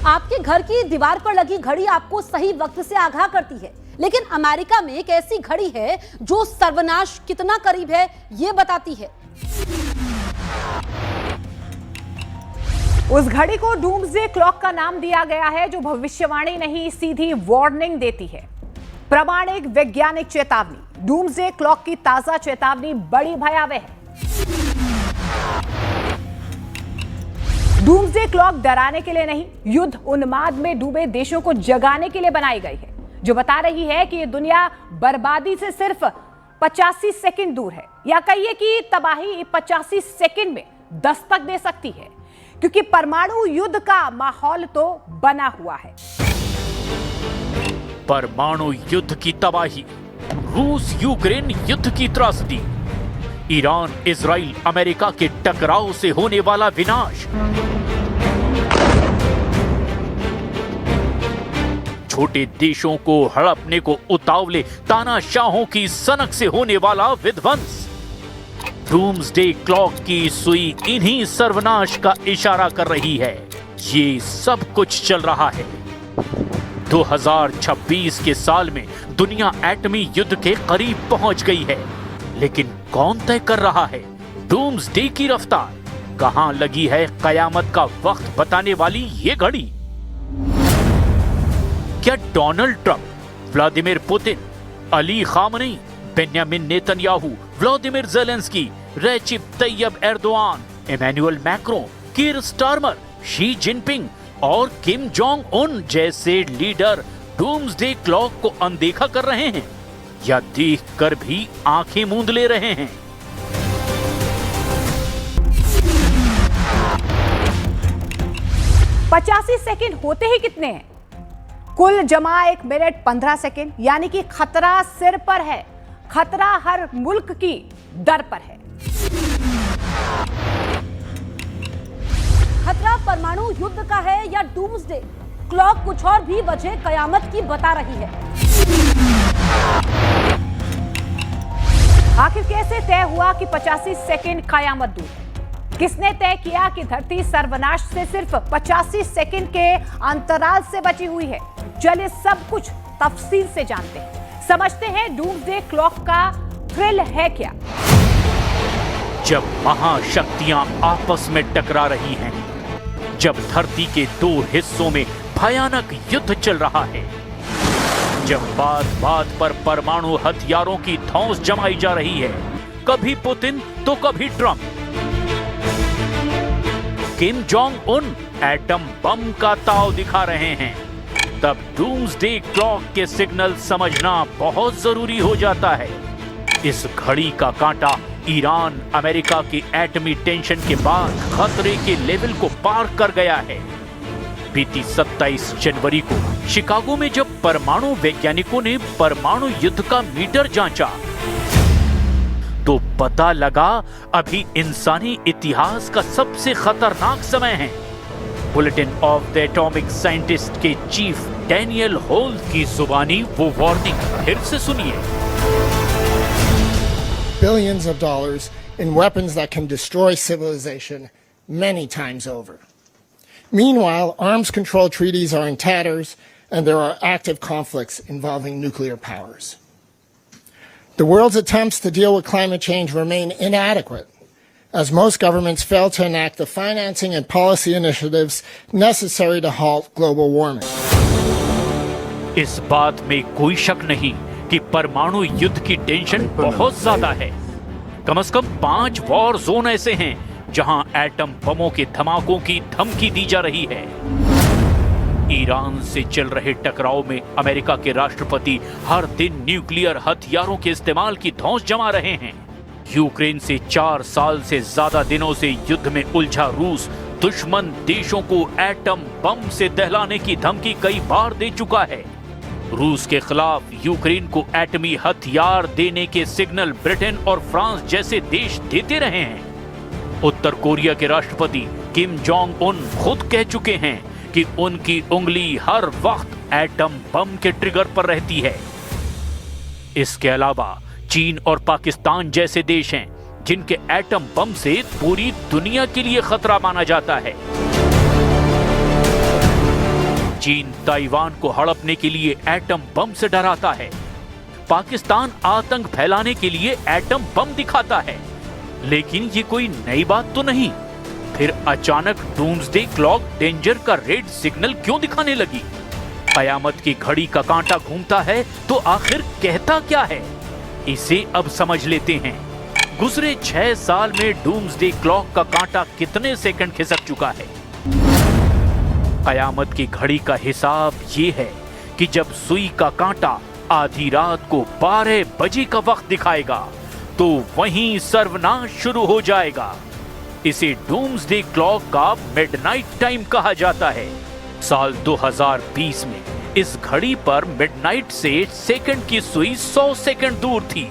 आपके घर की दीवार पर लगी घड़ी आपको सही वक्त से आगाह करती है, लेकिन अमेरिका में एक ऐसी घड़ी है जो सर्वनाश कितना करीब है ये बताती है। उस घड़ी को डूम्सडे क्लॉक का नाम दिया गया है, जो भविष्यवाणी नहीं सीधी वार्निंग देती है। प्रामाणिक वैज्ञानिक चेतावनी। डूम्सडे क्लॉक की ताजा चेतावनी बड़ी भयावह है। डूम्सडे क्लॉक डराने के लिए नहीं, युद्ध उन्माद में डूबे देशों को जगाने के लिए बनाई गई है, जो बता रही है कि ये दुनिया बर्बादी से सिर्फ 85 सेकंड दूर है, या कहिए कि तबाही 85 सेकंड में दस्तक दे सकती है, क्योंकि परमाणु युद्ध का माहौल तो बना हुआ है। परमाणु युद्ध की तबाही, रूस यूक्रेन युद्ध की त्रासदी, ईरान इजराइल अमेरिका के टकराव से होने वाला विनाश, छोटे देशों को हड़पने को उतावले तानाशाहों की सनक से होने वाला विध्वंस। डूम्सडे क्लॉक की सुई इन्हीं सर्वनाश का इशारा कर रही है। ये सब कुछ चल रहा है। 2026 के साल में दुनिया एटमी युद्ध के करीब पहुंच गई है, लेकिन कौन तय कर रहा है डूम्सडे की रफ्तार? कहां लगी है कयामत का वक्त बताने वाली ये घड़ी? क्या Donald Trump, Vladimir Putin, Ali Khamenei, Benjamin Netanyahu, Vladimir Zelensky, Recep Tayyip Erdogan, Emmanuel Macron, Keir Starmer, Xi Jinping और किम जोंग उन जैसे लीडर डूम्सडे क्लॉक को अनदेखा कर रहे हैं, या देखकर भी आंखें मूंद ले रहे हैं? पचासी सेकंड होते ही कितने हैं? कुल जमा 1 मिनट 15 सेकंड, यानी कि खतरा सिर पर है। खतरा हर मुल्क की दर पर है। खतरा परमाणु युद्ध का है या डूम्सडे क्लॉक कुछ और भी वजह कयामत की बता रही है? आखिर कैसे तय हुआ कि 85 सेकंड कयामत दूर है? किसने तय किया कि धरती सर्वनाश से सिर्फ 85 सेकंड के अंतराल से बची हुई है? चलिए सब कुछ तफसील से जानते हैं, समझते हैं डूम्सडे क्लॉक का थ्रिल है क्या। जब महाशक्तियां आपस में टकरा रही हैं, जब धरती के 2 हिस्सों में भयानक युद्ध चल रहा है, जब बात बात पर परमाणु हथियारों की धौंस जमाई जा रही है, कभी पुतिन तो कभी Trump, Kim Jong Un atom bomb का ताव दिखा रहे हैं, तब डूम्सडे क्लॉक के सिग्नल समझना बहुत जरूरी हो जाता है। इस घड़ी का कांटा ईरान अमेरिका की एटमी टेंशन के बाद खतरे के लेवल को पार कर गया है। बीती 27 जनवरी को शिकागो में जब परमाणु वैज्ञानिकों ने परमाणु युद्ध का मीटर जांचा, तो पता लगा अभी इंसानी इतिहास का सबसे खतरनाक समय है। Bulletin of the atomic scientist के चीफ डैनियल होल्ट की जुबानी वो वार्निंग फिर से सुनिए। Billions of dollars in weapons that can destroy civilization many times over. Meanwhile, arms control treaties are in tatters and there are active conflicts involving nuclear powers. The world's attempts to deal with climate change remain inadequate, as most governments fail to enact the financing and policy initiatives necessary to halt global warming. इस बात में कोई शक नहीं कि परमाणु युद्ध की टेंशन बहुत ज्यादा है। कम से कम 5 वॉर जोन ऐसे हैं जहां एटम बमों के धमाकों की धमकी दी जा रही है। ईरान से चल रहे टकराव में अमेरिका के राष्ट्रपति हर दिन न्यूक्लियर हथियारों के इस्तेमाल की धौंस जमा रहे हैं। यूक्रेन से 4 साल से ज्यादा दिनों से युद्ध में उलझा रूस दुश्मन देशों को एटम बम से दहलाने की धमकी कई बार दे चुका है। रूस के खिलाफ यूक्रेन को एटमी हथियार देने के सिग्नल ब्रिटेन और फ्रांस जैसे देश देते रहे हैं। उत्तर कोरिया के राष्ट्रपति किम जोंग उन खुद कह चुके हैं कि उनकी उंगली हर वक्त एटम बम के ट्रिगर पर रहती है। इसके अलावा चीन और पाकिस्तान जैसे देश हैं जिनके एटम बम से पूरी दुनिया के लिए खतरा माना जाता है। चीन ताइवान को हड़पने के लिए एटम बम से डराता है। पाकिस्तान आतंक फैलाने के लिए एटम बम दिखाता है। लेकिन ये कोई नई बात तो नहीं। फिर अचानक डूम्सडे क्लॉक डेंजर का रेड सिग्नल क्यों दिखाने लगी? कयामत की घड़ी का कांटा घूमता है तो आखिर कहता क्या है? इसे अब समझ लेते हैं। गुजरे 6 साल में डूम्सडे क्लॉक का कांटा कितने सेकंड खिसक चुका है? कयामत की घड़ी का हिसाब ये है कि जब सुई का कांटा आधी रात को 12 बजे का वक्त दिखाएगा तो वहीं सर्वनाश शुरू हो जाएगा। इसे डूम्सडे क्लॉक का मिडनाइट टाइम कहा जाता है। साल 2020 में इस घड़ी पर मिडनाइट से सेकंड की सुई 100 सेकंड दूर थी।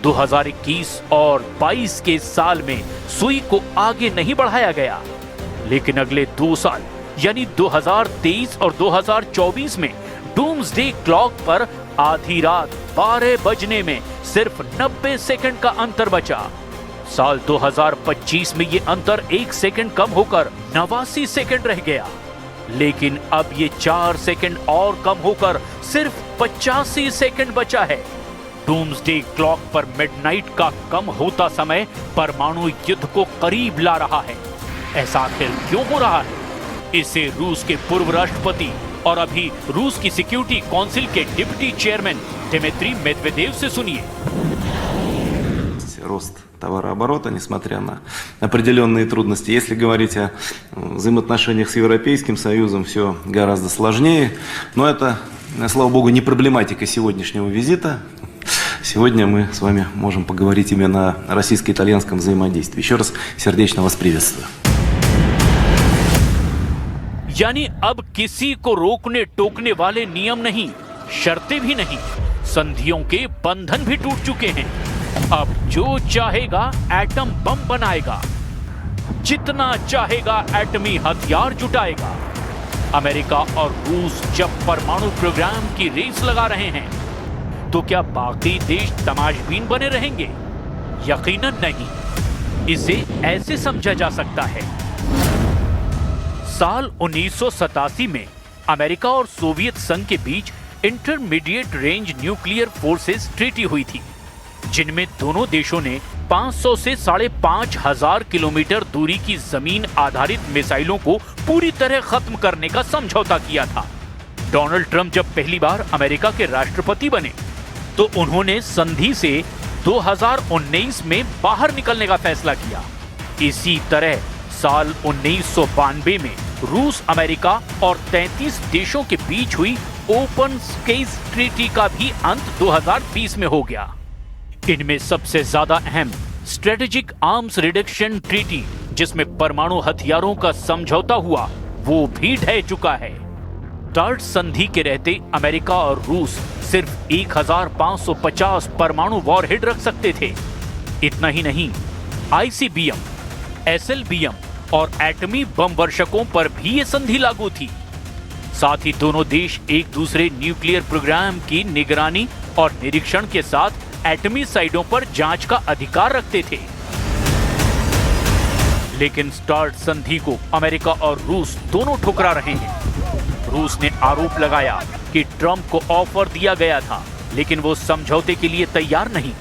2021 और 22 के साल में सुई को आगे नहीं बढ़ाया गया, लेकिन अगले 2 साल यानी 2023 और 2024 में डूम्सडे क्लॉक पर आधी रात 12 बजने में सिर्फ 90 सेकंड का अंतर बचा। साल 2025 में ये अंतर 1 सेकंड कम होकर 89 सेकंड रह गया। लेकिन अब ये 4 सेकंड और कम होकर सिर्फ 85 सेकंड बचा है। डूम्सडे क्लॉक पर मिडनाइट का कम होता समय परमाणु युद्ध को करीब ला रहा है। ऐसा आखिर क्यों हो रहा है? इसे रूस के पूर्व राष्ट्रपति और अभी रूस की सिक्योरिटी काउंसिल के डिप्टी चेयरमैन दिमित्री मेदवेदेव से सुनिए। Рост товарооборота, несмотря на определенные трудности. Если говорить о взаимоотношениях с Европейским Союзом, все гораздо сложнее. Но это, слава богу, не проблематика сегодняшнего визита. Сегодня мы с вами можем поговорить именно о российско-итальянском взаимодействии. Еще раз сердечно вас приветствую. यानी अब किसी को रोकने टोकने वाले नियम नहीं, शर्तें भी नहीं, संधियों के बंधन भी टूट चुके हैं। अब जो चाहेगा एटम बम बनाएगा, जितना चाहेगा एटमी हथियार जुटाएगा। अमेरिका और रूस जब परमाणु प्रोग्राम की रेस लगा रहे हैं, तो क्या बाकी देश तमाशबीन बने रहेंगे? यकीनन नहीं। इसे ऐसे समझा जा सकता है। साल 1987 में अमेरिका और सोवियत संघ के बीच intermediate range nuclear forces treaty हुई थी, जिनमें दोनों देशों ने 500 से 5,500 किलोमीटर दूरी की जमीन आधारित मिसाइलों को पूरी तरह खत्म करने का समझौता किया था। डोनाल्ड ट्रंप जब पहली बार अमेरिका के राष्ट्रपति बने, तो उन्होंने संधि से 2019 में बाहर निकलने का फैसला किया। इसी तरह साल 1992 में रूस, अमेरिका और 33 देशों के बीच हुई ओपन स्केज ट्रीटी का भी अंत 2020 में हो गया। इनमें सबसे ज्यादा अहम स्ट्रेटेजिक आर्म्स रिडक्शन ट्रीटी, जिसमें परमाणु हथियारों का समझौता हुआ, वो भी ढह चुका है। स्टार्ट संधि के रहते अमेरिका और रूस सिर्फ 1550 परमाणु वॉरहेड रख सकते थे। इतना ही नहीं, आईसीबीएम, एसएलबीएम और एटमी बम वर्षकों पर भी ये संधि लागू थी। साथ ही दोनों देश एक दूसरे न्यूक्लियर प्रोग्राम की निगरानी और निरीक्षण के साथ एटमी साइटों पर जांच का अधिकार रखते थे। लेकिन स्टार्ट संधि को अमेरिका और रूस दोनों ठुकरा रहे हैं। रूस ने आरोप लगाया कि ट्रंप को ऑफर दिया गया था, लेकिन वो समझौते के लिए तैयार नहीं।